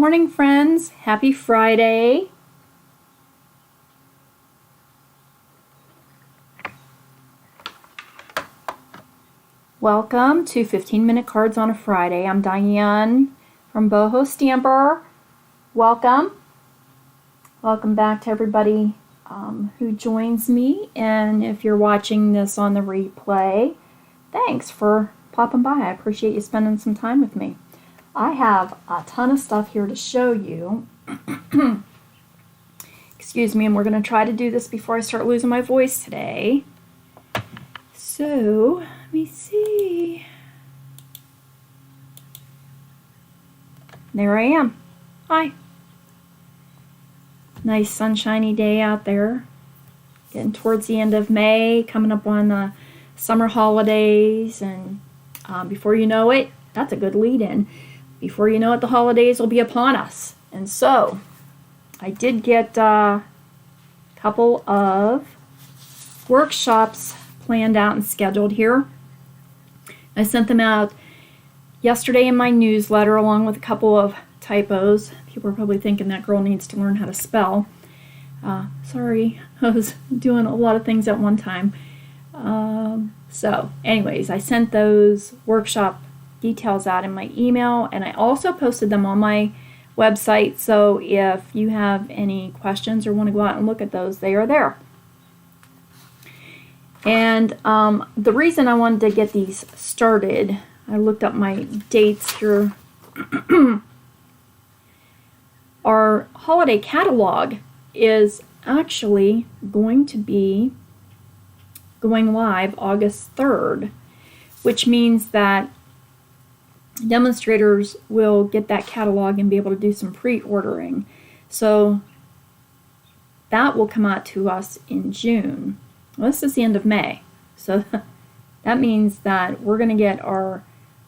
Morning, friends. Happy Friday. Welcome to 15-Minute Cards on a Friday. I'm Diane from BohoStamper. Welcome. Welcome back to everybody who joins me. And if you're watching this on the replay, thanks for popping by. I appreciate you spending some time with me. I have a ton of stuff here to show you. Excuse me, and we're going to try to do this before I start losing my voice today. So, let me see. There I am. Hi. Nice sunshiny day out there. Getting towards the end of May, coming up on the summer holidays, and before you know it, that's a good lead-in. Before you know it, the holidays will be upon us. And so, I did get a couple of workshops planned out and scheduled here. I sent them out yesterday in my newsletter along with a couple of typos. People are probably thinking that girl needs to learn how to spell. Sorry, I was doing a lot of things at one time. So anyways, I sent those workshop details out in my email, and I also posted them on my website, so if you have any questions or want to go out and look at those, they are there. And the reason I wanted to get these started, I looked up my dates here. Our holiday catalog is actually going to be going live August 3rd, which means that demonstrators will get that catalog and be able to do some pre-ordering. So that will come out to us in June. Well, this is the end of May. So that means that we're going to get our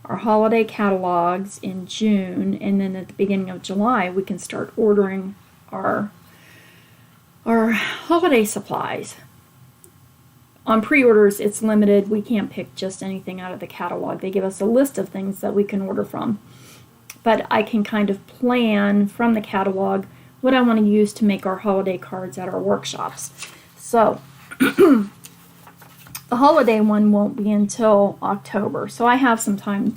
holiday catalogs in June, and then at the beginning of July we can start ordering our holiday supplies. On pre-orders, it's limited. We can't pick just anything out of the catalog. They give us a list of things that we can order from. But I can kind of plan from the catalog what I want to use to make our holiday cards at our workshops. So, the holiday one won't be until October, so I have some time.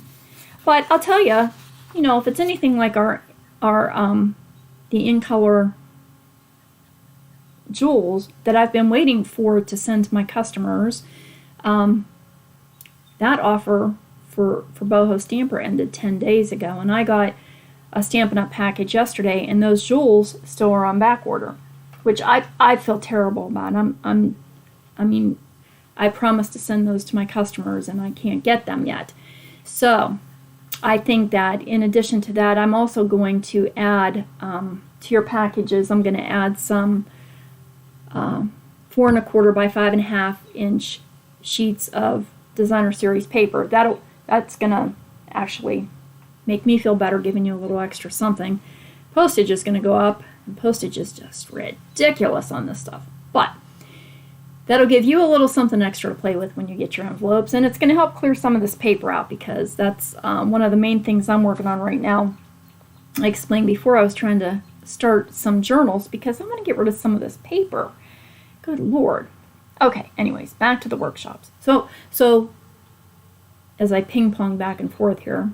But I'll tell you, if it's anything like our the in-color jewels that I've been waiting for to send to my customers, that offer for BohoStamper ended 10 days ago, and I got a Stampin' Up! Package yesterday, and those jewels still are on back order, which I feel terrible about. I promised to send those to my customers, and I can't get them yet. So I think that in addition to that, I'm also going to add to your packages, I'm going to add some 4 1/4 by 5 1/2 inch sheets of designer series paper. That's gonna actually make me feel better, giving you a little extra something. Postage is gonna go up, and postage is just ridiculous on this stuff. But that'll give you a little something extra to play with when you get your envelopes, and it's gonna help clear some of this paper out, because that's one of the main things I'm working on right now. I explained before I was trying to start some journals because I want to get rid of some of this paper. Good Lord. Okay, anyways, back to the workshops. So as I ping pong back and forth here,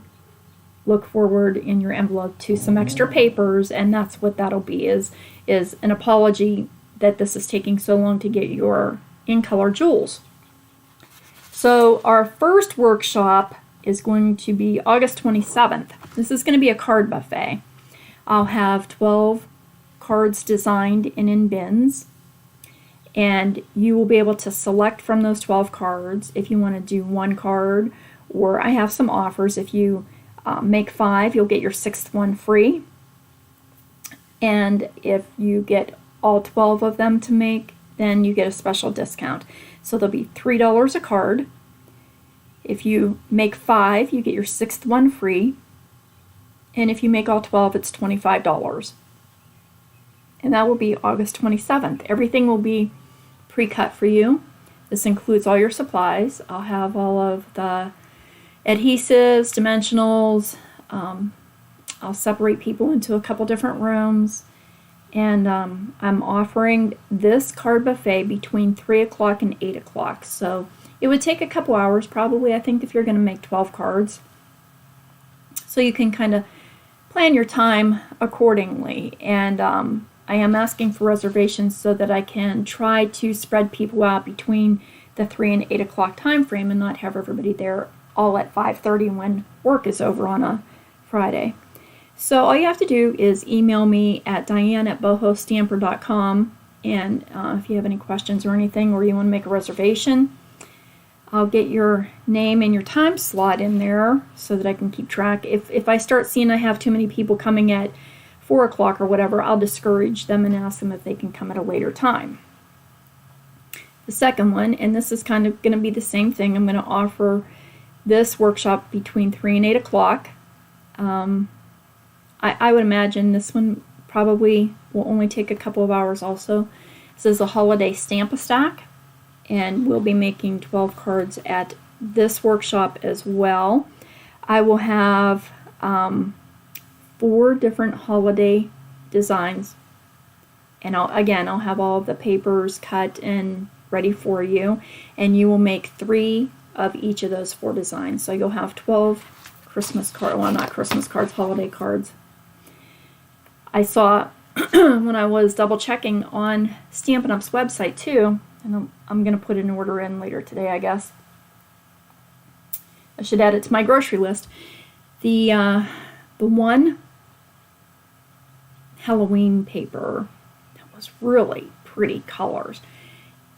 look forward in your envelope to some extra papers, and that's what that'll be, is an apology that this is taking so long to get your in-color jewels. So our first workshop is going to be August 27th. This is going to be a card buffet. I'll have 12 cards designed and in bins, and you will be able to select from those 12 cards if you want to do one card, or I have some offers. If you make 5, you'll get your 6th one free, and if you get all 12 of them to make, then you get a special discount. So there'll be $3 a card. If you make 5, you get your 6th one free, and if you make all 12, it's $25. And that will be August 27th. Everything will be pre-cut for you. This includes all your supplies. I'll have all of the adhesives, dimensionals. I'll separate people into a couple different rooms, and I'm offering this card buffet between 3 o'clock and 8 o'clock. So it would take a couple hours probably, I think, if you're going to make 12 cards. So you can kind of plan your time accordingly. And I am asking for reservations so that I can try to spread people out between the 3 and 8 o'clock time frame and not have everybody there all at 5:30 when work is over on a Friday. So all you have to do is email me at diane@BohoStamper.com, and if you have any questions or anything, or you want to make a reservation, I'll get your name and your time slot in there so that I can keep track. If I start seeing I have too many people coming at 4 o'clock or whatever, I'll discourage them and ask them if they can come at a later time. The second one, and this is kind of going to be the same thing, I'm going to offer this workshop between 3 and 8 o'clock. I would imagine this one probably will only take a couple of hours also. This is a holiday stamp-a-stack, and we'll be making 12 cards at this workshop as well. I will have 4 different holiday designs, and I'll have all of the papers cut and ready for you, and you will make 3 of each of those 4 designs. So you'll have 12 Christmas cards, well, not Christmas cards, holiday cards. I saw when I was double checking on Stampin' Up's website too, and I'm going to put an order in later today, I guess. I should add it to my grocery list. The one Halloween paper that was really pretty colors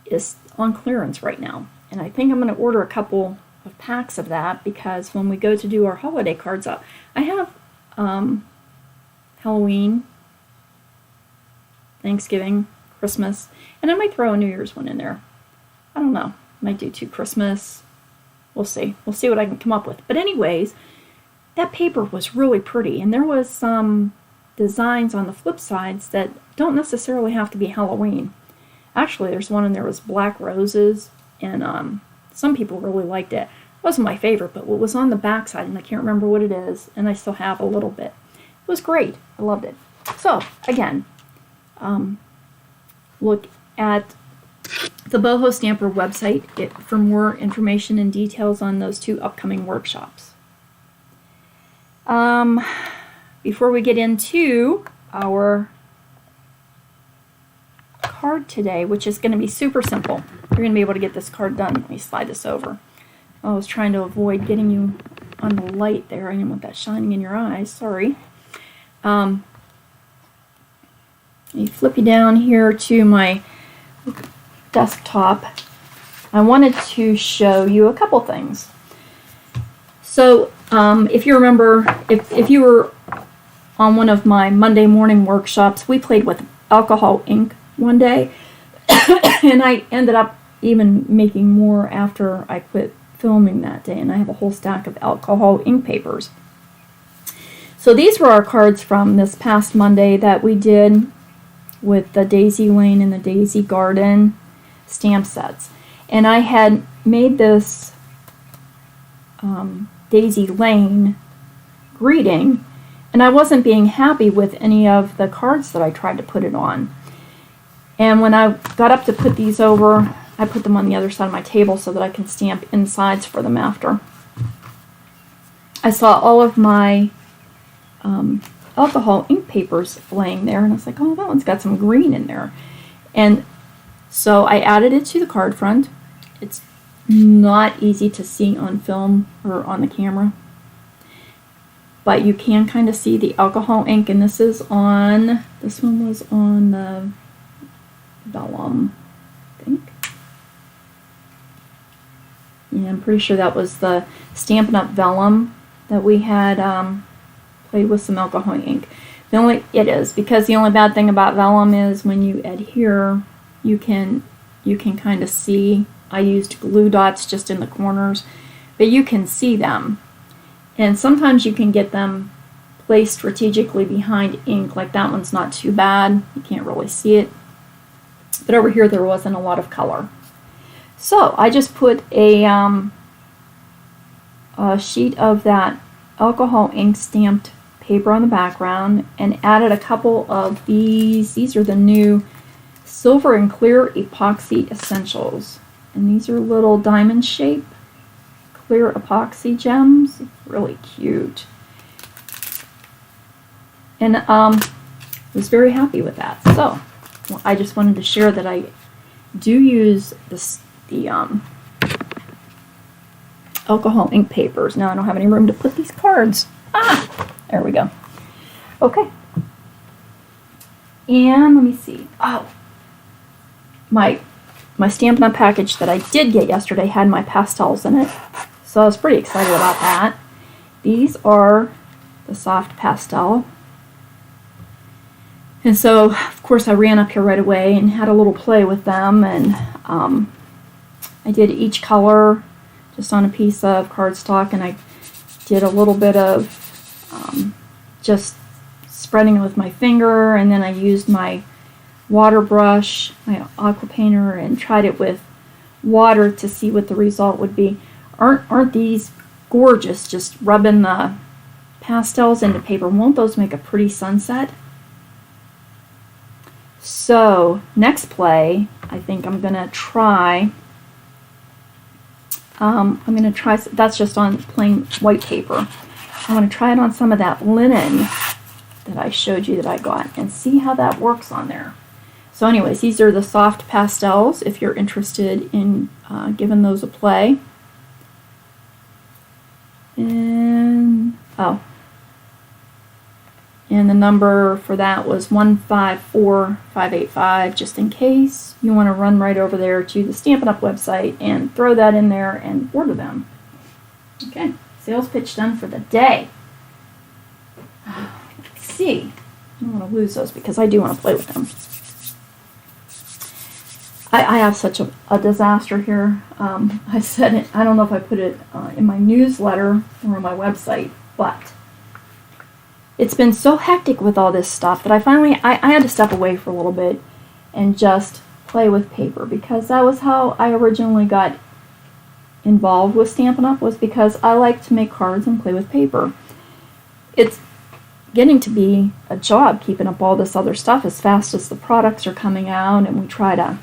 is on clearance right now, and I think I'm going to order a couple of packs of that, because when we go to do our holiday cards up, I have Halloween, Thanksgiving, Christmas, and I might throw a New Year's one in there. I don't know. Might do 2 Christmas. We'll see. We'll see what I can come up with. But anyways, that paper was really pretty, and there was some designs on the flip sides that don't necessarily have to be Halloween. Actually, there's one in there was black roses, and some people really liked it. It wasn't my favorite, but what was on the back side, and I can't remember what it is, and I still have a little bit. It was great. I loved it. So, again, look at the BohoStamper website for more information and details on those 2 upcoming workshops. Before we get into our card today, which is going to be super simple, you're going to be able to get this card done. Let me slide this over. I was trying to avoid getting you on the light there. I didn't want that shining in your eyes. Sorry. You flip you down here to my desktop. I wanted to show you a couple things. So if you remember, if you were on one of my Monday morning workshops, we played with alcohol ink one day, and I ended up even making more after I quit filming that day, and I have a whole stack of alcohol ink papers. So these were our cards from this past Monday that we did with the Daisy Lane and the Daisy Garden stamp sets. And I had made this Daisy Lane greeting, and I wasn't being happy with any of the cards that I tried to put it on. And when I got up to put these over, I put them on the other side of my table so that I can stamp insides for them after. I saw all of my alcohol ink papers laying there, and I was like, oh, that one's got some green in there. And so I added it to the card front. It's not easy to see on film or on the camera, but you can kind of see the alcohol ink, and this one was on the vellum, I think. Yeah, I'm pretty sure that was the Stampin' Up! Vellum that we had played with some alcohol ink. Because the only bad thing about vellum is when you adhere, you can kind of see. I used glue dots just in the corners, but you can see them. And sometimes you can get them placed strategically behind ink, like that one's not too bad. You can't really see it. But over here there wasn't a lot of color. So I just put a sheet of that alcohol ink stamped paper on the background and added a couple of these. These are the new Silver and Clear Epoxy Essentials. And these are little diamond shape clear epoxy gems. Really cute. And was very happy with that. So well, I just wanted to share that I do use the alcohol ink papers. Now I don't have any room to put these cards. There we go. Okay. And let me see. Oh, my Stampin' Up! Package that I did get yesterday had my pastels in it. So I was pretty excited about that. These are the soft pastel. And so, of course, I ran up here right away and had a little play with them. And I did each color just on a piece of cardstock. And I did a little bit of just spreading it with my finger. And then I used my water brush, my aqua painter, and tried it with water to see what the result would be. Aren't these gorgeous? Just rubbing the pastels into paper. Won't those make a pretty sunset? So next play, I think I'm gonna try. That's just on plain white paper. I want to try it on some of that linen that I showed you that I got and see how that works on there. So anyways, these are the soft pastels if you're interested in giving those a play. And and the number for that was 154585, just in case you want to run right over there to the Stampin' Up! Website and throw that in there and order them. Okay, sales pitch done for the day. Let's see. I don't want to lose those because I do want to play with them. I have such a disaster here. I said it, I don't know if I put it in my newsletter or on my website, but it's been so hectic with all this stuff that I had to step away for a little bit and just play with paper, because that was how I originally got involved with Stampin' Up! Was because I like to make cards and play with paper. It's getting to be a job keeping up all this other stuff as fast as the products are coming out, and we try to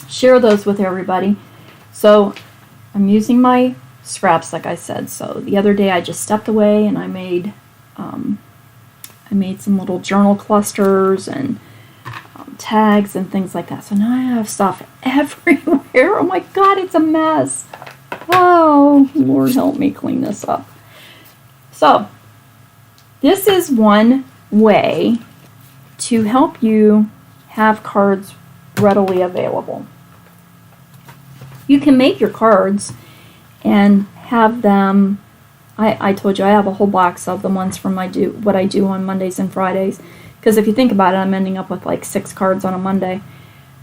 share those with everybody. So I'm using my scraps, like I said. So the other day I just stepped away and I made some little journal clusters and tags and things like that. So now I have stuff everywhere. Oh my God, it's a mess. Oh, Lord help me clean this up. So this is one way to help you have cards readily available. You can make your cards and have them. I told you I have a whole box of the ones from what I do on Mondays and Fridays, because if you think about it, I'm ending up with like 6 cards on a Monday.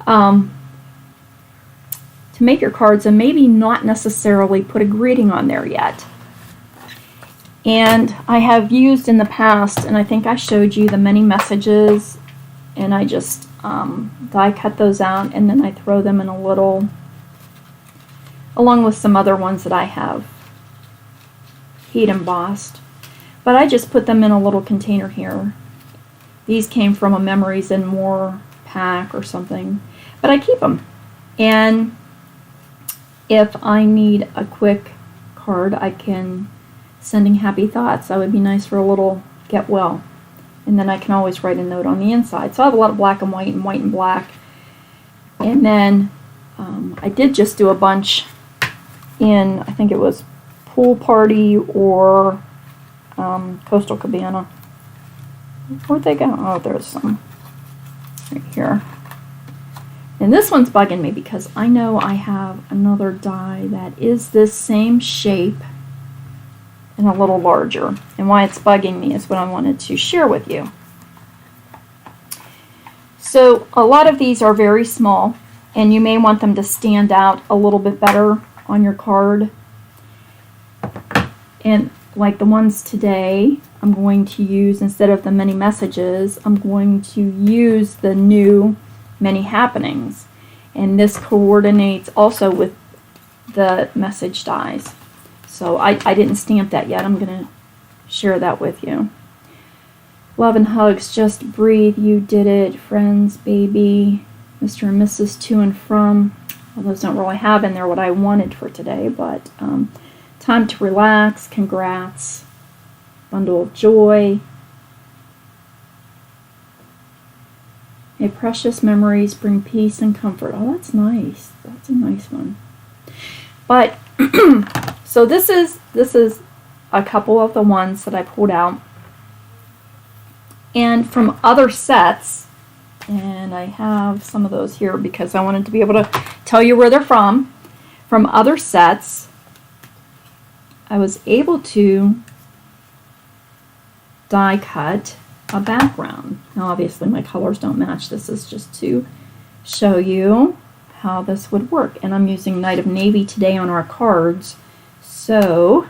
To make your cards and maybe not necessarily put a greeting on there yet. And I have used in the past, and I think I showed you the many messages, and I just die cut those out, and then I throw them in a little, along with some other ones that I have heat embossed. But I just put them in a little container here. These came from a Memories and More pack or something. But I keep them. And if I need a quick card, I can sending happy thoughts. That would be nice for a little get well. And then I can always write a note on the inside. So I have a lot of black and white and black. And then I did just do a bunch in, I think it was Pool Party or Coastal Cabana. Where'd they go? Oh, there's some right here. And this one's bugging me because I know I have another die that is this same shape and a little larger. And why it's bugging me is what I wanted to share with you. So a lot of these are very small, and you may want them to stand out a little bit better on your card. And like the ones today, I'm going to use, instead of the many messages, I'm going to use the new many happenings. And this coordinates also with the message dies. So I didn't stamp that yet. I'm going to share that with you. Love and hugs, just breathe, you did it, friends, baby, Mr. and Mrs. to and from. Well, those don't really have in there what I wanted for today, but time to relax, congrats, bundle of joy. May precious memories bring peace and comfort. Oh, that's nice. That's a nice one. But so this is a couple of the ones that I pulled out, and from other sets, and I have some of those here because I wanted to be able to tell you where they're from. From other sets, I was able to die cut a background. Now obviously my colors don't match. This is just to show you how this would work. And I'm using Night of Navy today on our cards. So,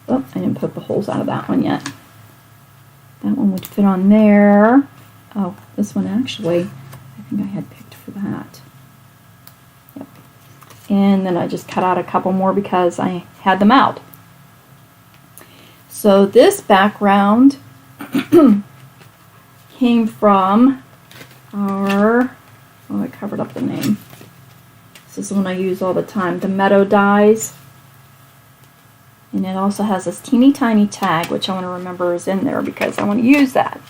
oh, I didn't poke the holes out of that one yet. That one would fit on there. Oh, this one actually, I think I had picked for that. Yep. And then I just cut out a couple more because I had them out. So this background came from our, oh, I covered up the name. This is the one I use all the time, the Meadow Dies. And it also has this teeny tiny tag, which I want to remember is in there because I want to use that.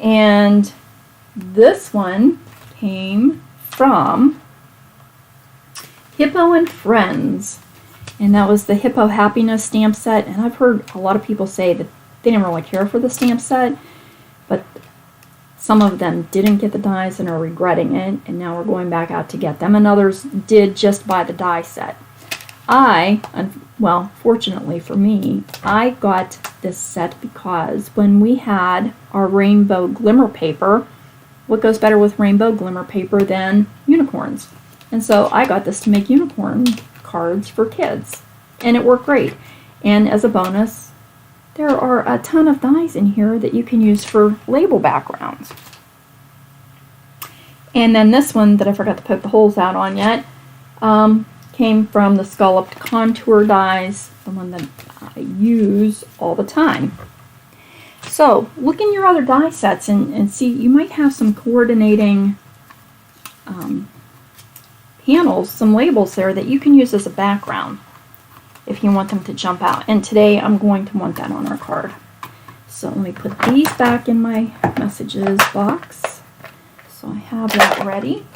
And this one came from Hippo and Friends. And that was the Hippo Happiness stamp set. And I've heard a lot of people say that they didn't really care for the stamp set, but some of them didn't get the dies and are regretting it, and now we're going back out to get them, and others did just buy the die set. Well, fortunately for me, I got this set because when we had our rainbow glimmer paper, what goes better with rainbow glimmer paper than unicorns? And so I got this to make unicorn cards for kids, and it worked great. And as a bonus, there are a ton of dies in here that you can use for label backgrounds. And then this one that I forgot to poke the holes out on yet came from the Scalloped Contour dies, the one that I use all the time. So look in your other die sets and see, you might have some coordinating panels, some labels there that you can use as a background if you want them to jump out. And today I'm going to want that on our card. So let me put these back in my messages box. So I have that ready.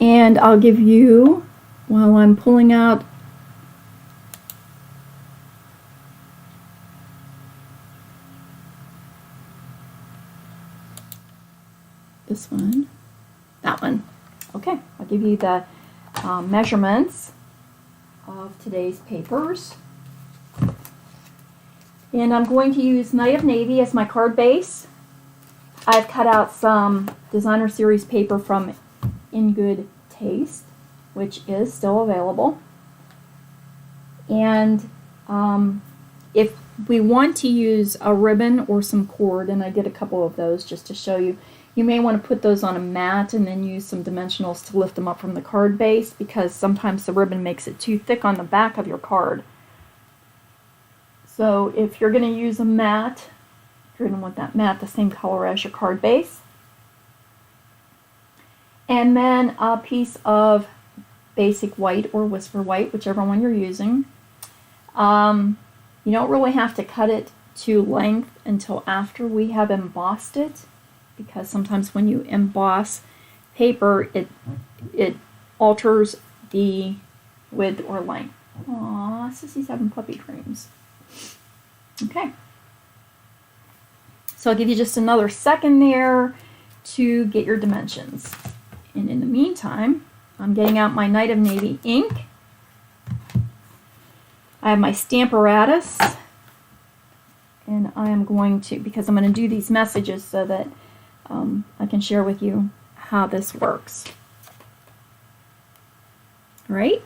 And I'll give you, while I'm pulling out this one, that one. Okay, I'll give you the measurements of today's papers. And I'm going to use Night of Navy as my card base. I've cut out some designer series paper from In Good Taste, which is still available. And if we want to use a ribbon or some cord, and I did a couple of those just to show you, you may want to put those on a mat and then use some dimensionals to lift them up from the card base, because sometimes the ribbon makes it too thick on the back of your card. So if you're going to use a mat, you're going to want that mat the same color as your card base. And then a piece of basic white or whisper white, whichever one you're using. You don't really have to cut it to length until after we have embossed it, because sometimes when you emboss paper, it alters the width or length. Aw, Sissy's having puppy dreams. Okay. So I'll give you just another second there to get your dimensions. And in the meantime, I'm getting out my Night of Navy ink. I have my Stamparatus, and I am going to, because I'm going to do these messages so that I can share with you how this works. All right?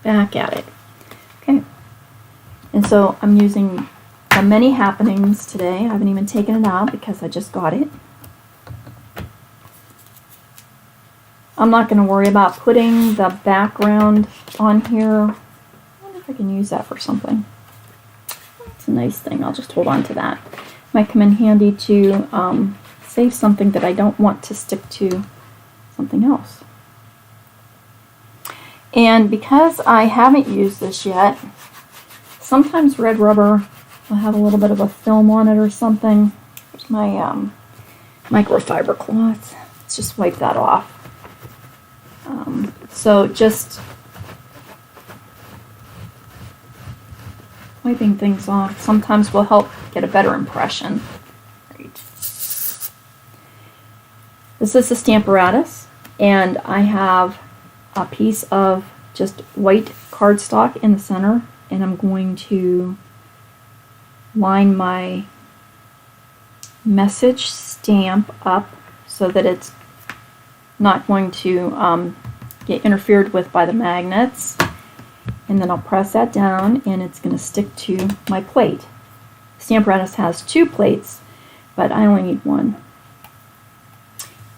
Back at it. Okay. And so I'm using the Many Happenings today. I haven't even taken it out because I just got it. I'm not going to worry about putting the background on here. I wonder if I can use that for something. It's a nice thing. I'll just hold on to that. Might come in handy to save something that I don't want to stick to something else. And because I haven't used this yet, sometimes red rubber will have a little bit of a film on it or something. There's my microfiber cloth. Let's just wipe that off. So just wiping things off sometimes will help get a better impression. Right. This is the Stamparatus, and I have a piece of just white cardstock in the center, and I'm going to line my message stamp up so that it's not going to get interfered with by the magnets. And then I'll press that down and it's going to stick to my plate. Stamparatus has 2 plates, but I only need 1.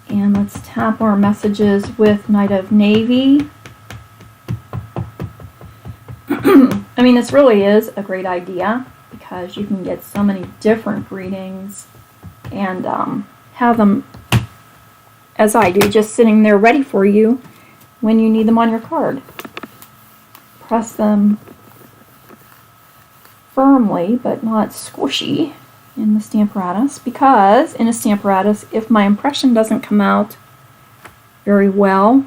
And let's tap our messages with Night of Navy. I mean, this really is a great idea because you can get so many different greetings and have them, as I do, just sitting there ready for you when you need them on your card. Press them firmly but not squishy in the Stamparatus, because in a Stamparatus, if my impression doesn't come out very well,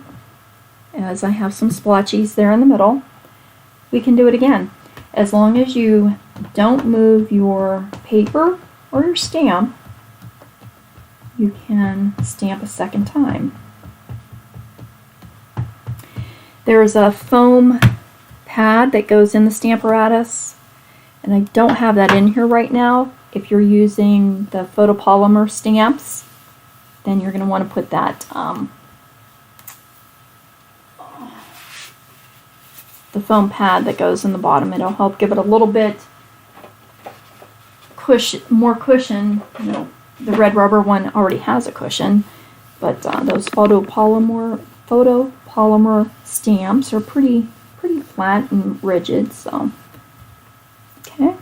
as I have some splotchies there in the middle, we can do it again. As long as you don't move your paper or your stamp, you can stamp a second time. There's a foam pad that goes in the Stamparatus, and I don't have that in here right now. If you're using the photopolymer stamps, then you're going to want to put that the foam pad that goes in the bottom. It'll help give it a little bit more cushion. You know, the red rubber one already has a cushion, but those photopolymer stamps are pretty flat and rigid. So, okay,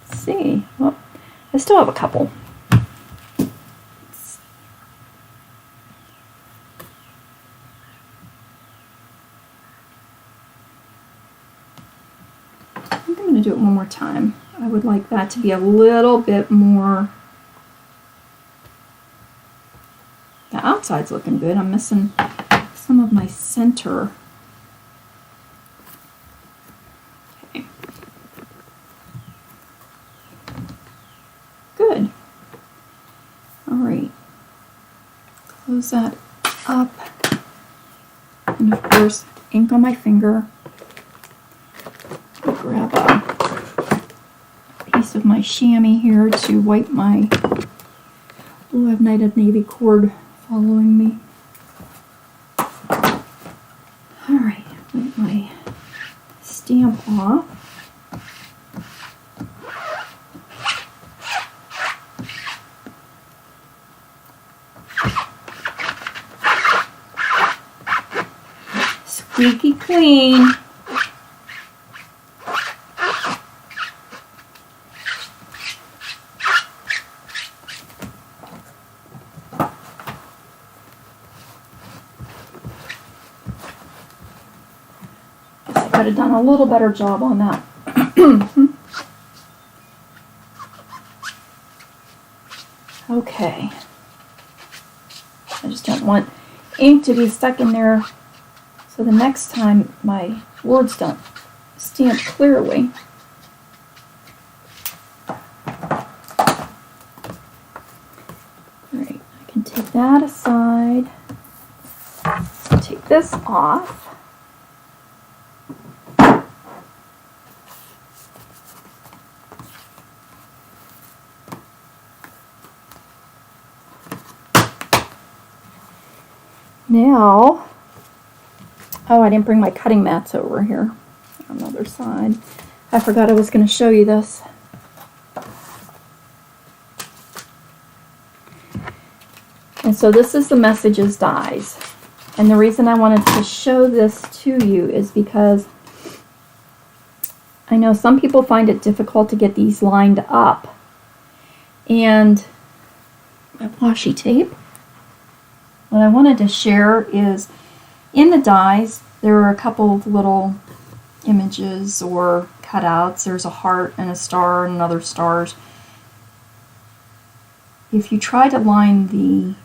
let's see. Well, I still have a couple. I'm going to do it one more time. I would like that to be a little bit more. The outside's looking good. I'm missing some of my center. Okay. Good. All right. Close that up. And of course, ink on my finger. I'll grab a piece of my chamois here to wipe my. Oh, I have Night of Navy cord following me. Alright, wipe my stamp off. Squeaky clean. Could have done a little better job on that. Okay. I just don't want ink to be stuck in there, so the next time my words don't stamp clearly. Alright, I can take that aside. Take this off. Now, oh, I didn't bring my cutting mats over here on the other side. I forgot I was going to show you this. And so this is the Messages dies. And the reason I wanted to show this to you is because I know some people find it difficult to get these lined up. And my washi tape, what I wanted to share is in the dies, there are a couple of little images or cutouts. There's a heart and a star and other stars. If you try to line the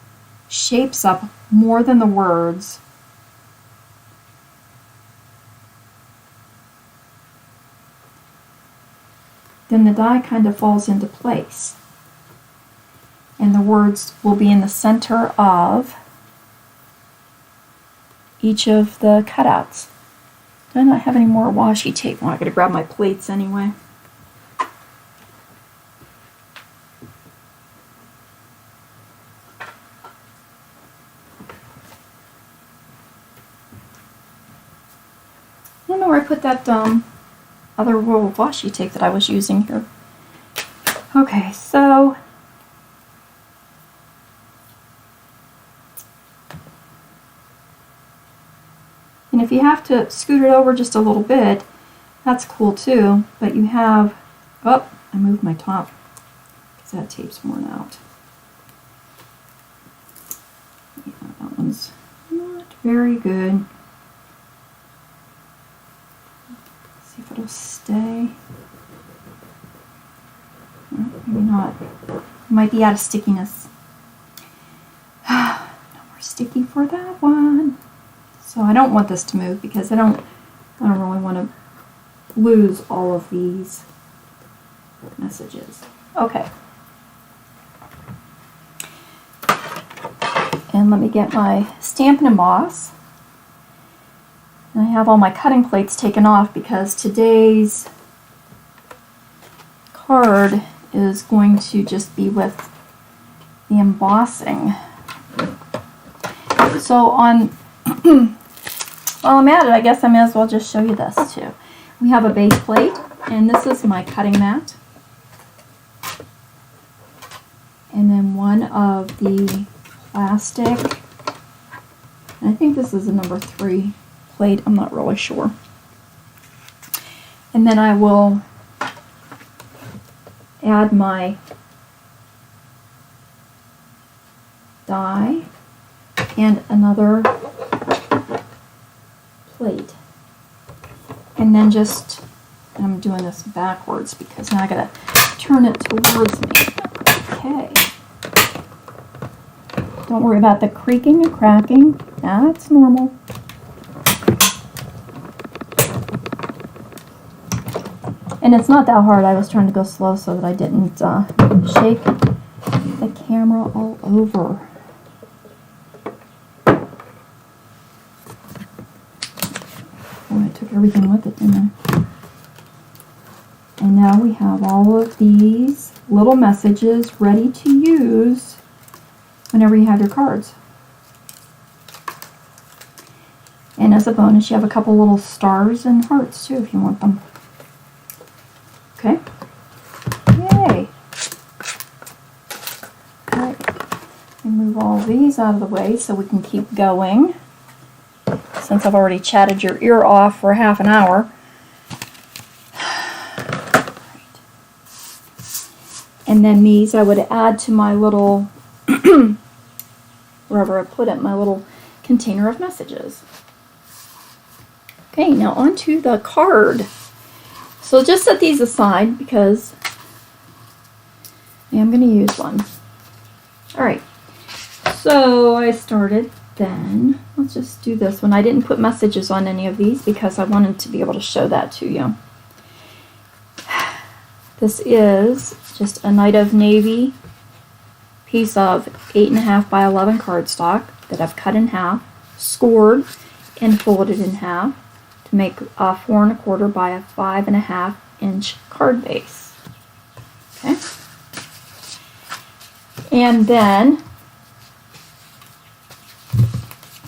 shapes up more than the words, then the die kind of falls into place. And the words will be in the center of each of the cutouts. Do I not have any more washi tape? Well, I gotta grab my plates anyway. I don't know where I put that other roll of washi tape that I was using here. Okay, so and if you have to scoot it over just a little bit, that's cool too. But you have, oh, I moved my top because that tape's worn out. Yeah, that one's not very good. See if it'll stay. Maybe not. It might be out of stickiness. No more sticky for that one. So I don't want this to move because I don't really want to lose all of these messages. Okay. And let me get my Stamp and Emboss. And I have all my cutting plates taken off because today's card is going to just be with the embossing. So on while I'm at it, I guess I may as well just show you this too. We have a base plate, and this is my cutting mat. And then one of the plastic, and I think this is a number 3 plate, I'm not really sure. And then I will add my die and another plate. And then just, I'm doing this backwards because now I gotta turn it towards me. Okay. Don't worry about the creaking and cracking. That's normal. And it's not that hard. I was trying to go slow so that I didn't shake the camera all over. Oh, I took everything with it, didn't I? And now we have all of these little messages ready to use whenever you have your cards. And as a bonus, you have a couple little stars and hearts too if you want them. Okay. Yay. Alright. Move all these out of the way so we can keep going. Since I've already chatted your ear off for half an hour. And then these I would add to my little, wherever I put it, my little container of messages. Okay, now onto the card. So just set these aside because I am going to use one. Alright, so I started then. Let's just do this one. I didn't put messages on any of these because I wanted to be able to show that to you. This is just a Night of Navy piece of 8.5 by 11 cardstock that I've cut in half, scored, and folded in half to make a 4 1/4 by a 5.5 inch card base. Okay, and then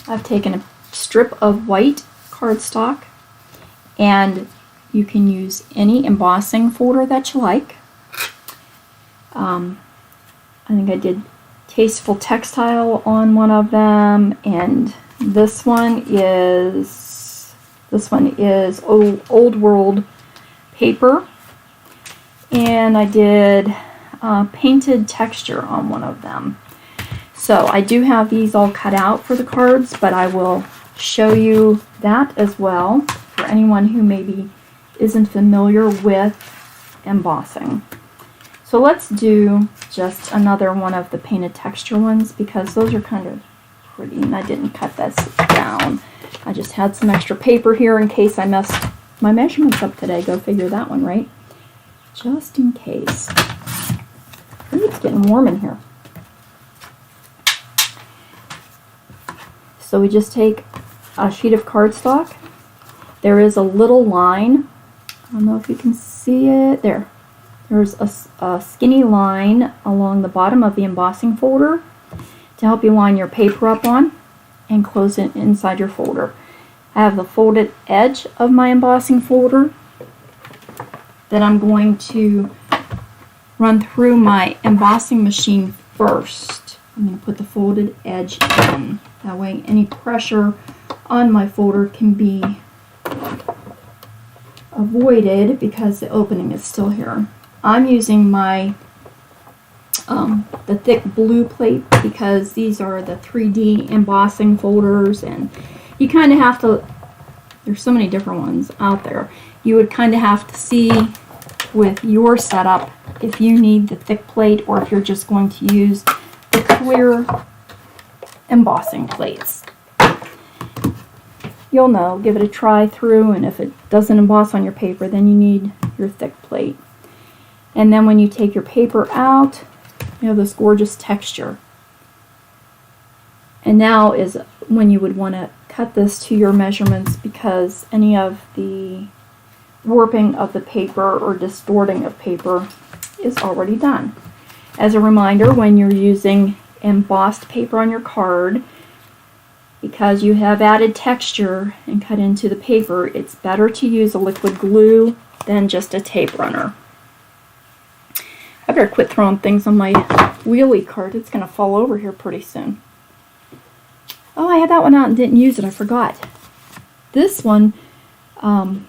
I've taken a strip of white cardstock, and you can use any embossing folder that you like. I think I did Tasteful Textile on one of them, and This one is old world paper, and I did painted texture on one of them. So I do have these all cut out for the cards, but I will show you that as well for anyone who maybe isn't familiar with embossing. So let's do just another one of the painted texture ones because those are kind of pretty, and I didn't cut this down. I just had some extra paper here in case I messed my measurements up today. Go figure that one, right? Just in case. Ooh, it's getting warm in here. So we just take a sheet of cardstock. There is a little line. I don't know if you can see it. There. There's a skinny line along the bottom of the embossing folder to help you line your paper up on and close it inside your folder. I have the folded edge of my embossing folder that I'm going to run through my embossing machine first. I'm going to put the folded edge in. That way any pressure on my folder can be avoided because the opening is still here. I'm using my the thick blue plate because these are the 3D embossing folders, and you kind of have to, there's so many different ones out there. You would kind of have to see with your setup if you need the thick plate or if you're just going to use the clear embossing plates. You'll know, give it a try through, and if it doesn't emboss on your paper, then you need your thick plate. And then when you take your paper out, you have this gorgeous texture. And now is when you would want to cut this to your measurements because any of the warping of the paper or distorting of paper is already done. As a reminder, when you're using embossed paper on your card, because you have added texture and cut into the paper, it's better to use a liquid glue than just a tape runner. I better quit throwing things on my wheelie cart. It's going to fall over here pretty soon. Oh, I had that one out and didn't use it. I forgot. This one, I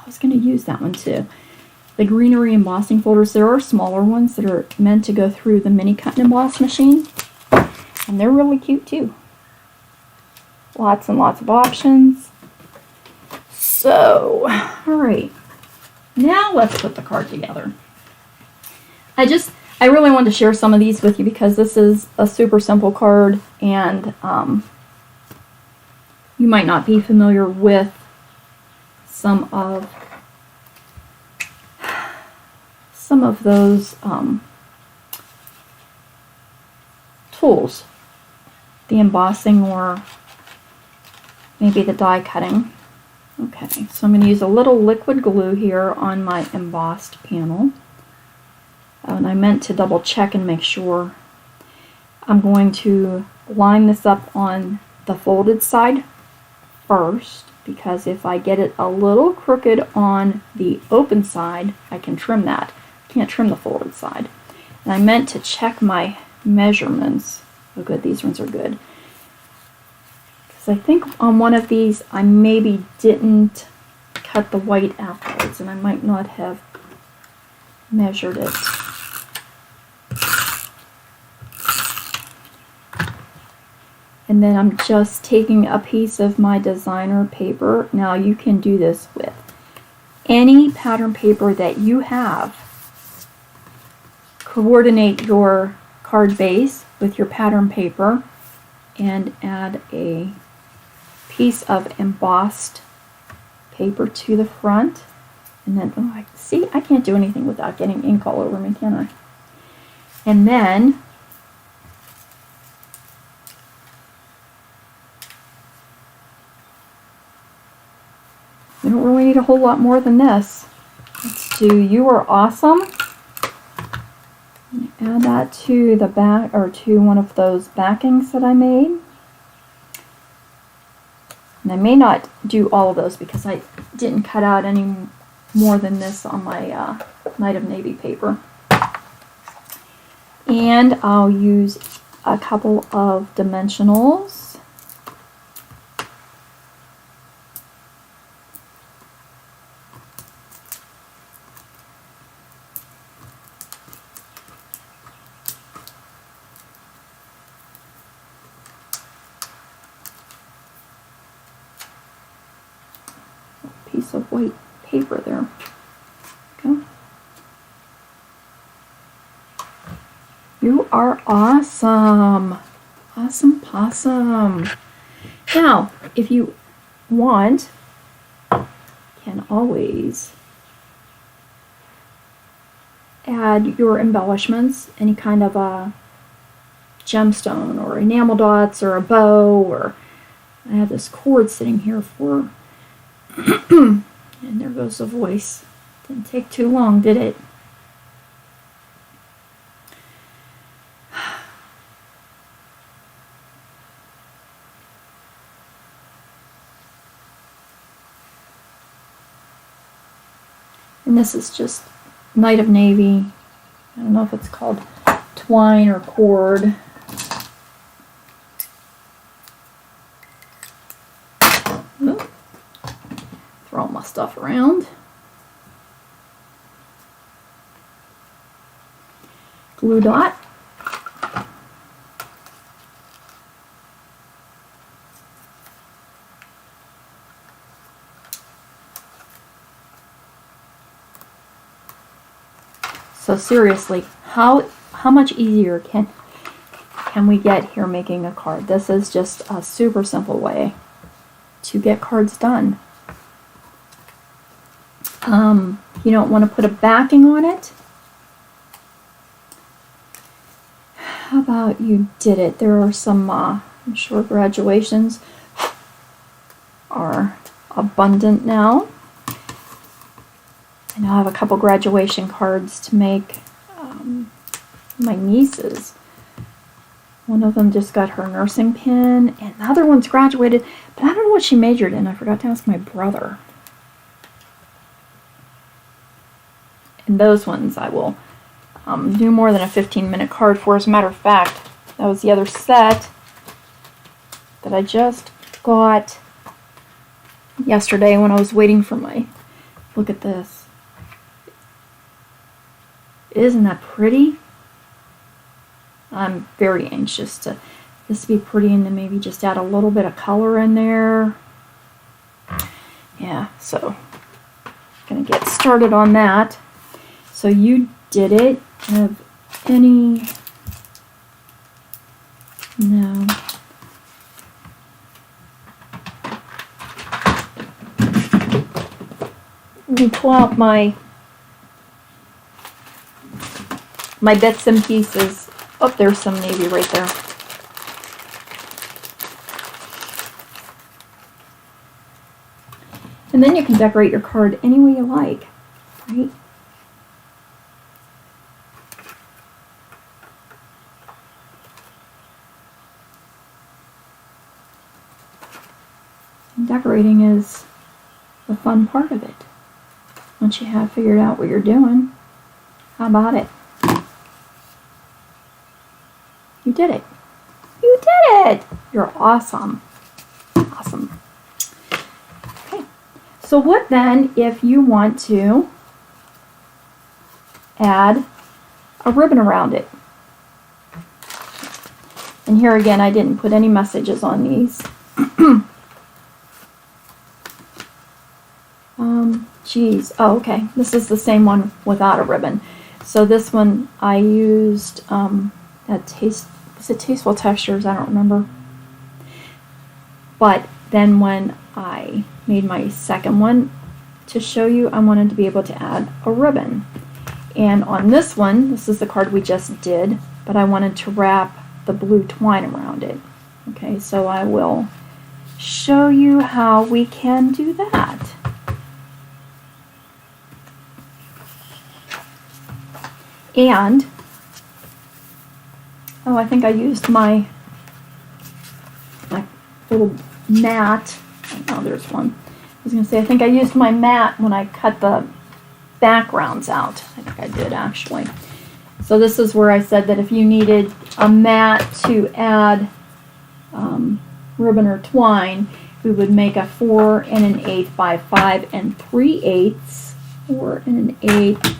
was going to use that one too. The greenery embossing folders, there are smaller ones that are meant to go through the mini cut and emboss machine. And they're really cute too. Lots and lots of options. So, alright. Now let's put the card together. I really wanted to share some of these with you because this is a super simple card, and you might not be familiar with some of those tools, the embossing or maybe the die cutting. Okay, so I'm going to use a little liquid glue here on my embossed panel. And I meant to double check and make sure. I'm going to line this up on the folded side first, because if I get it a little crooked on the open side, I can trim that. I can't trim the folded side. And I meant to check my measurements. Oh good, these ones are good. Because I think on one of these I maybe didn't cut the white afterwards, and I might not have measured it. And then I'm just taking a piece of my designer paper. Now you can do this with any pattern paper that you have. Coordinate your card base with your pattern paper and add a piece of embossed paper to the front. And then, oh, see, I can't do anything without getting ink all over me, can I? And then we don't really need a whole lot more than this. Let's do "You Are Awesome." Add that to the back, or to one of those backings that I made. And I may not do all of those because I didn't cut out any more than this on my Night of Navy paper. And I'll use a couple of dimensionals piece of white paper there. Okay. You are awesome. Awesome possum. Now, if you want, can always add your embellishments, any kind of a gemstone or enamel dots or a bow, or I have this cord sitting here for and there goes the voice. Didn't take too long, did it? And this is just Night of Navy. I don't know if it's called twine or cord. Ooh. Throw my stuff around. Glue dot. So seriously, how much easier can we get here making a card? This is just a super simple way to get cards done. You don't want to put a backing on it. How about you did it? There are some, I'm sure graduations are abundant now. I know I have a couple graduation cards to make my nieces. One of them just got her nursing pin, and the other one's graduated, but I don't know what she majored in. I forgot to ask my brother. And those ones I will do more than a 15-minute card for. As a matter of fact, that was the other set that I just got yesterday when I was waiting for my... Look at this. Isn't that pretty? I'm very anxious to this to be pretty, and then maybe just add a little bit of color in there. Yeah, so gonna get started on that. So you did it. Have any? No. Let me pull out my bits and pieces. Oh, there's some navy right there. And then you can decorate your card any way you like, right? And decorating is the fun part of it. Once you have figured out what you're doing, how about it? You did it. You did it! You're awesome. Awesome. Okay. So what then if you want to add a ribbon around it? And here again, I didn't put any messages on these. Geez. Oh, okay. This is the same one without a ribbon. So this one I used was it Tasteful Textures? I don't remember. But then when I made my second one to show you, I wanted to be able to add a ribbon. And on this one, this is the card we just did, but I wanted to wrap the blue twine around it. Okay, so I will show you how we can do that. And, oh, I think I used my little mat. Oh, there's one. I was going to say, I think I used my mat when I cut the backgrounds out. I think I did, actually. So this is where I said that if you needed a mat to add ribbon or twine, we would make a 4 1/8 by 5 3/8, 4 1/8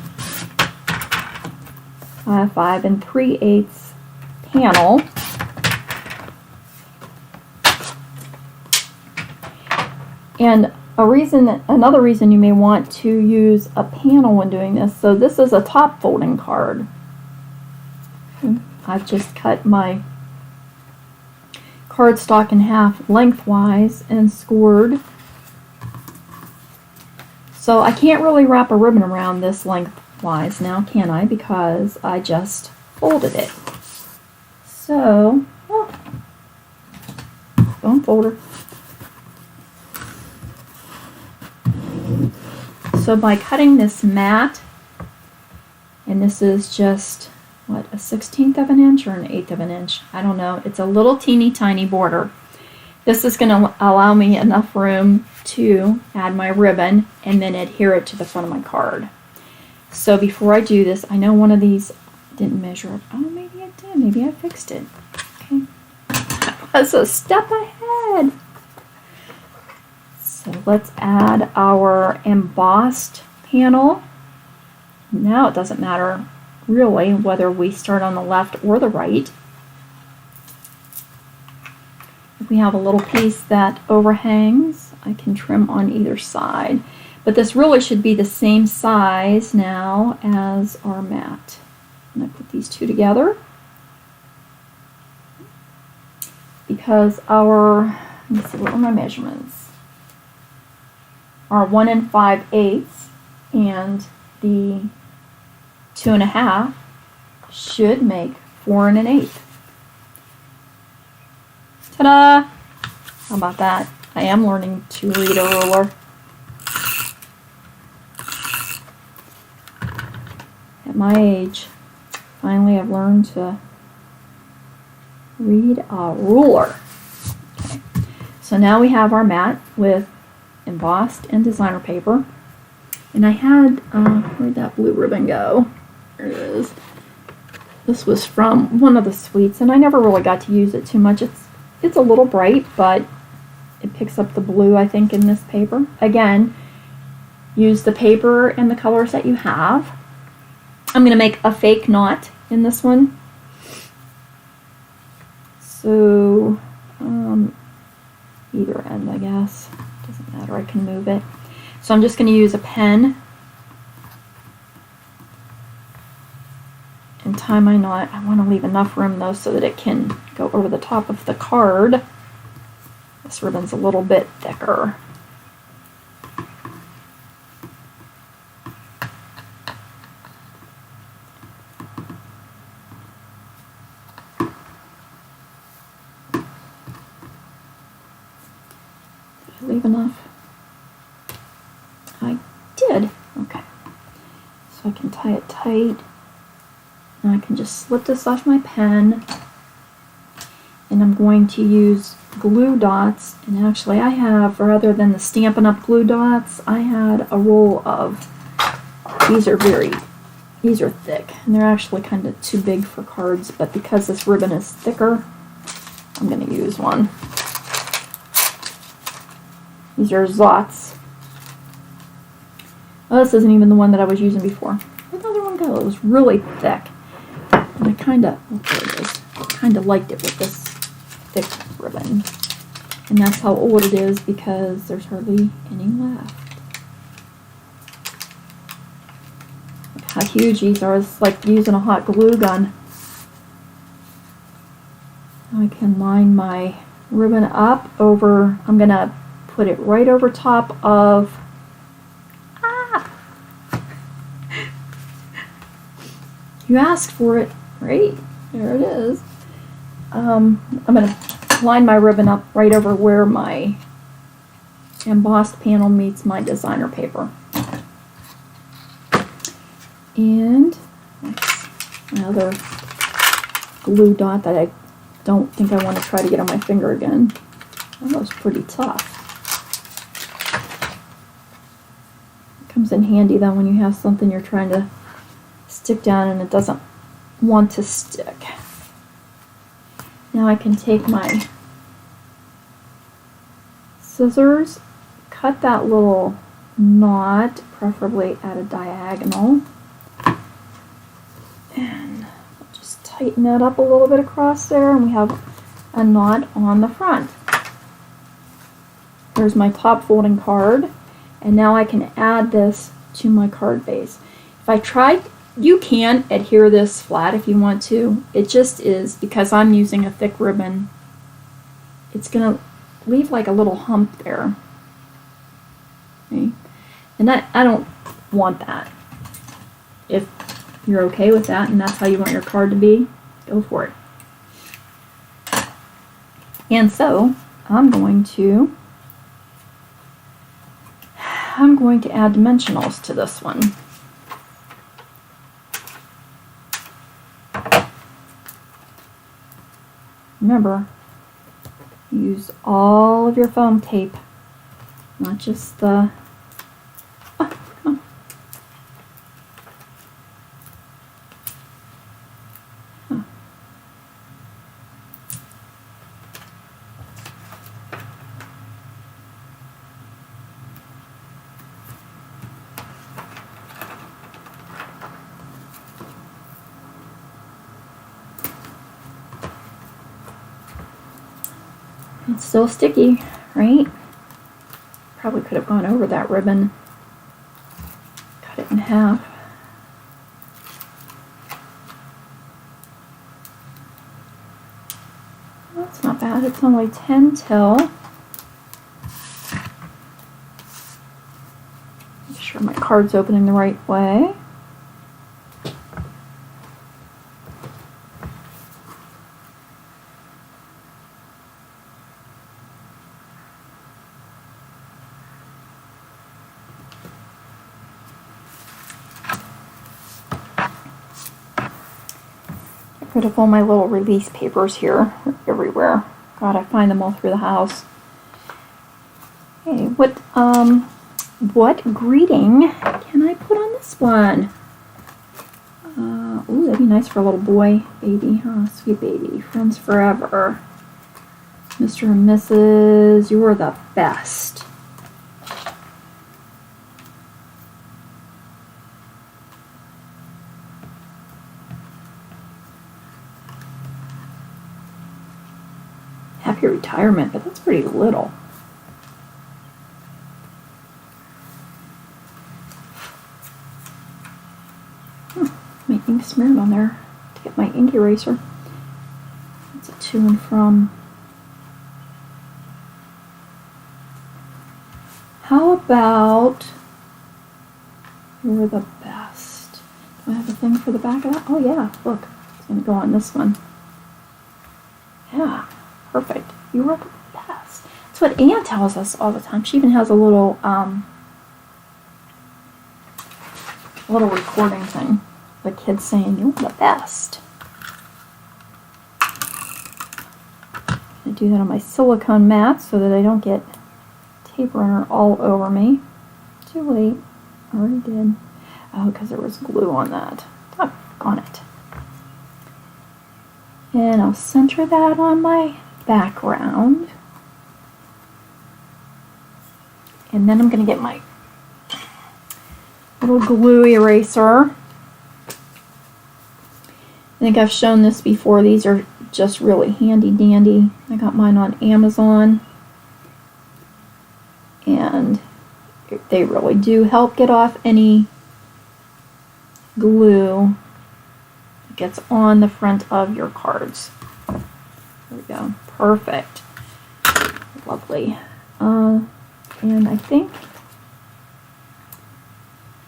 by 5 3/8 panel. And Another reason you may want to use a panel when doing this. So this is a top folding card. I've just cut my cardstock in half lengthwise and scored. So I can't really wrap a ribbon around this lengthwise now, can I? Because I just folded it. So, bone folder. So by cutting this mat, and this is just, what, a 1/16 of an inch or an 1/8 of an inch? I don't know. It's a little teeny tiny border. This is going to allow me enough room to add my ribbon and then adhere it to the front of my card. So before I do this, I know one of these didn't measure up. Oh, maybe it did. Maybe I fixed it. Okay. I was a step ahead. So let's add our embossed panel. Now it doesn't matter really whether we start on the left or the right. If we have a little piece that overhangs, I can trim on either side. But this really should be the same size now as our mat. I'm going to put these two together because our, let me see, what are my measurements? Our 1 5/8 and the 2 1/2 should make 4 1/8. Ta-da! How about that? I am learning to read a ruler. At my age, finally I've learned to read a ruler. Okay. So now we have our mat with embossed and designer paper. And I had, where'd that blue ribbon go? There it is. This was from one of the suites, and I never really got to use it too much. It's a little bright, but it picks up the blue, I think, in this paper. Again, use the paper and the colors that you have. I'm going to make a fake knot in this one. So, either end, I guess. Doesn't matter, I can move it. So I'm just going to use a pen and tie my knot. I want to leave enough room though so that it can go over the top of the card. This ribbon's a little bit thicker. Did I leave enough? I did. Okay. So I can tie it tight. Now I can just slip this off my pen. And I'm going to use glue dots. And actually I have, rather than the Stampin' Up! Glue dots, I had a roll of, these are thick. And they're actually kind of too big for cards, but because this ribbon is thicker, I'm going to use one. These are Zots. Oh, this isn't even the one that I was using before. Where'd the other one go? It was really thick. And I kind of, oh, there it is. I kind of liked it with this thick ribbon. And that's how old it is because there's hardly any left. Look how huge these are. It's like using a hot glue gun. I can line my ribbon up over, I'm going to put it right over top of, you asked for it, right? There it is. I'm going to line my ribbon up right over where my embossed panel meets my designer paper. And another glue dot that I don't think I want to try to get on my finger again. That was pretty tough. It comes in handy though when you have something you're trying to stick down and it doesn't want to stick. Now I can take my scissors, cut that little knot, preferably at a diagonal, and just tighten that up a little bit across there, and we have a knot on the front. There's my top folding card, and now I can add this to my card base. If I try, you can adhere this flat if you want to. It just is, because I'm using a thick ribbon, it's going to leave like a little hump there. Okay. And I don't want that. If you're okay with that and that's how you want your card to be, go for it. And so I'm going to add dimensionals to this one. Remember, use all of your foam tape, not just the... Oh, come on. Huh. It's still sticky, right? Probably could have gone over that ribbon. Cut it in half. Well, that's not bad. It's only 10 till. Make sure my card's opening the right way. Rid of all my little release papers here. They're everywhere. God, I find them all through the house. Okay, what greeting can I put on this one? Ooh, that'd be nice for a little boy, baby, huh? Sweet baby, friends forever. Mr. and Mrs., you're the best. Happy retirement, but that's pretty little. My ink smeared on there to get my ink eraser. That's a to and from. How about you're the best? Do I have a thing for the back of that? Oh yeah, look, it's going to go on this one. Yeah. Perfect. You are the best. That's what Anne tells us all the time. She even has a little recording thing. The kids saying, "You're the best." I do that on my silicone mat so that I don't get tape runner all over me. Too late. Already did. Oh, because there was glue on that. On it. And I'll center that on my background, and then I'm going to get my little glue eraser. I think I've shown this before. These are just really handy dandy. I got mine on Amazon, and they really do help get off any glue that gets on the front of your cards. There we go. Perfect. Lovely. And I think,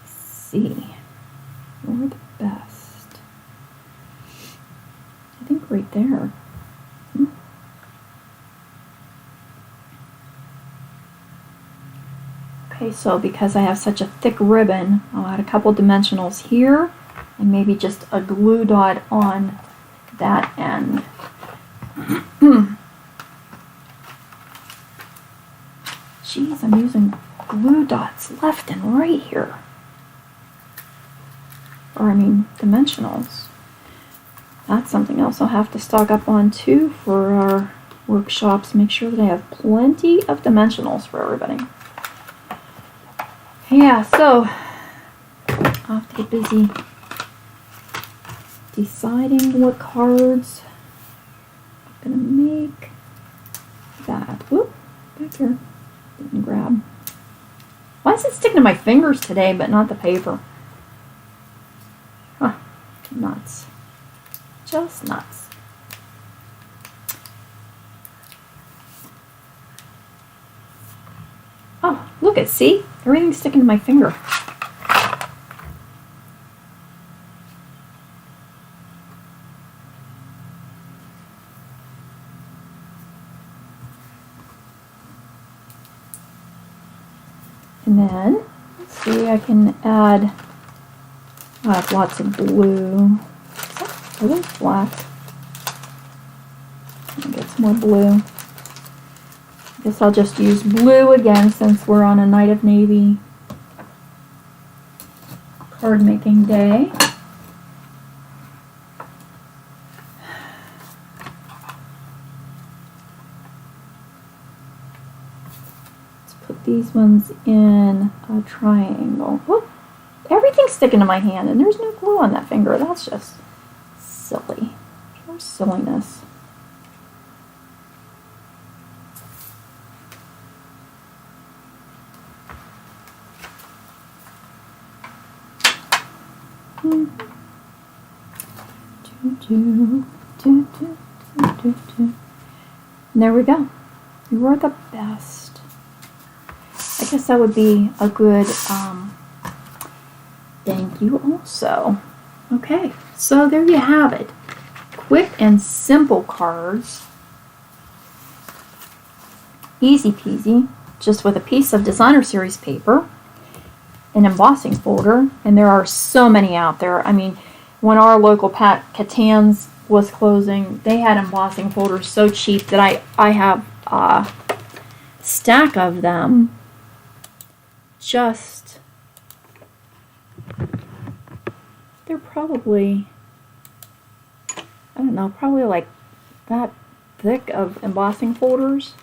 let's see, you're the best. I think right there. Okay, so because I have such a thick ribbon, I'll add a couple dimensionals here and maybe just a glue dot on that end. Jeez, I'm using glue dots left and right here. Or I mean, dimensionals. That's something else I'll have to stock up on too for our workshops. Make sure that I have plenty of dimensionals for everybody. Yeah, so I'll have to get busy deciding what cards I'm going to make. That. Whoop, back here. Why is it sticking to my fingers today, but not the paper? Huh. Nuts. Just nuts. Oh, look at, see? Everything's sticking to my finger. And then, let's see, I can add, I have lots of blue. Are those black? I'll get some more blue. I guess I'll just use blue again since we're on a Night of Navy card making day. Let's put these ones in a triangle. Whoop. Everything's sticking to my hand and there's no glue on that finger. That's just silly. Pure silliness. And there we go. You are the best. I guess that would be a good thank you also. Okay, so there you have it. Quick and simple cards. Easy peasy. Just with a piece of designer series paper, an embossing folder, and there are so many out there. I mean, when our local Catan's was closing, they had embossing folders so cheap that I have a stack of them. Just, they're probably, I don't know, probably like that thick of embossing folders.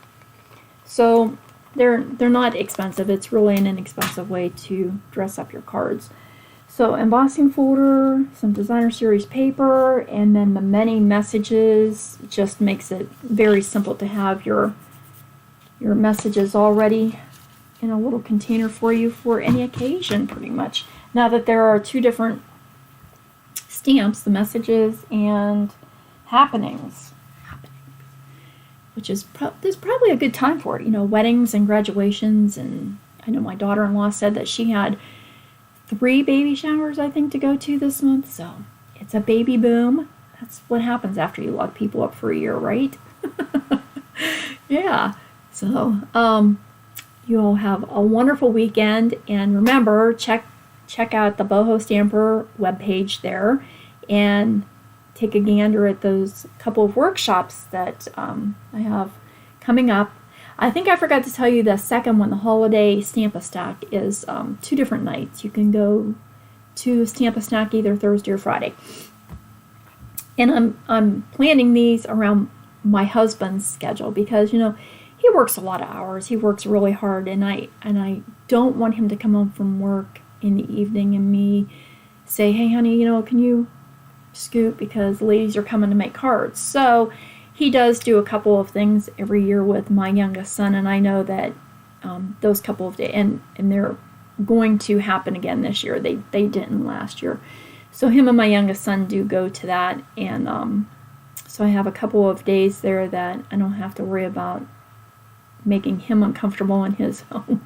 So they're not expensive. It's really an inexpensive way to dress up your cards. So embossing folder, some designer series paper, and then the many messages just makes it very simple to have your messages already in a little container for you for any occasion, pretty much. Now that there are two different stamps, the messages and happenings, which is there's probably a good time for it. You know, weddings and graduations, and I know my daughter-in-law said that she had 3 baby showers, I think, to go to this month, so it's a baby boom. That's what happens after you lock people up for a year, right? Yeah. So, you'll have a wonderful weekend, and remember, check out the BohoStamper webpage there, and take a gander at those couple of workshops that I have coming up. I think I forgot to tell you the second one, the holiday Stamp-A-Stack, is 2 different nights. You can go to Stamp-A-Stack either Thursday or Friday. And I'm planning these around my husband's schedule because, you know, he works a lot of hours. He works really hard, and I don't want him to come home from work in the evening and me say, hey honey, you know, can you scoot because the ladies are coming to make cards. So he does do a couple of things every year with my youngest son, and I know that those couple of days, and they're going to happen again this year. They didn't last year. So him and my youngest son do go to that, and so I have a couple of days there that I don't have to worry about making him uncomfortable in his home.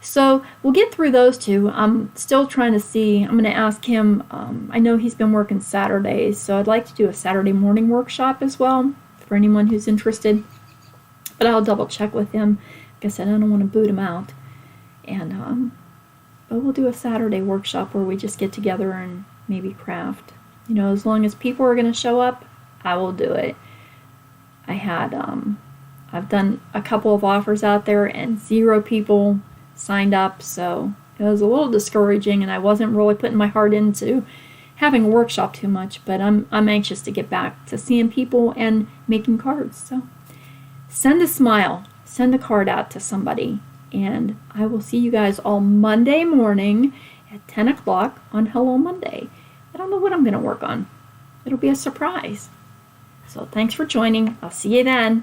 So we'll get through those 2. I'm still trying to see. I'm going to ask him. I know he's been working Saturdays, so I'd like to do a Saturday morning workshop as well for anyone who's interested. But I'll double check with him. Like I said, I don't want to boot him out. And but we'll do a Saturday workshop where we just get together and maybe craft. You know, as long as people are going to show up, I will do it. I've done a couple of offers out there and 0 people signed up, so it was a little discouraging, and I wasn't really putting my heart into having a workshop too much, but I'm anxious to get back to seeing people and making cards. So send a smile, send a card out to somebody, and I will see you guys all Monday morning at 10 o'clock on Hello Monday. I don't know what I'm going to work on. It'll be a surprise. So thanks for joining. I'll see you then.